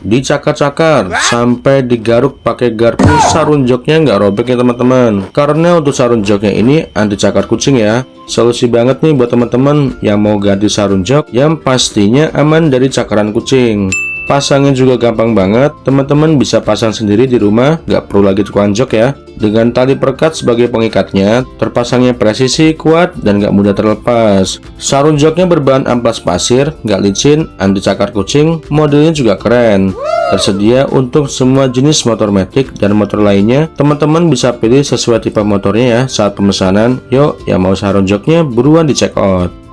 Dicakar-cakar sampai digaruk pakai garpu, sarun joknya nggak robek ya teman-teman. Karena untuk sarun joknya ini anti cakar kucing ya. Solusi banget nih buat teman-teman yang mau ganti sarun jok yang pastinya aman dari cakaran kucing. Pasangnya juga gampang banget, teman-teman bisa pasang sendiri di rumah, nggak perlu lagi tukang jok ya. Dengan tali perekat sebagai pengikatnya, terpasangnya presisi, kuat, dan nggak mudah terlepas. Sarun joknya berbahan amplas pasir, nggak licin, anti cakar kucing, modelnya juga keren. Tersedia untuk semua jenis motor matic dan motor lainnya, teman-teman bisa pilih sesuai tipe motornya ya saat pemesanan. Yuk, yang mau sarun joknya buruan di check out.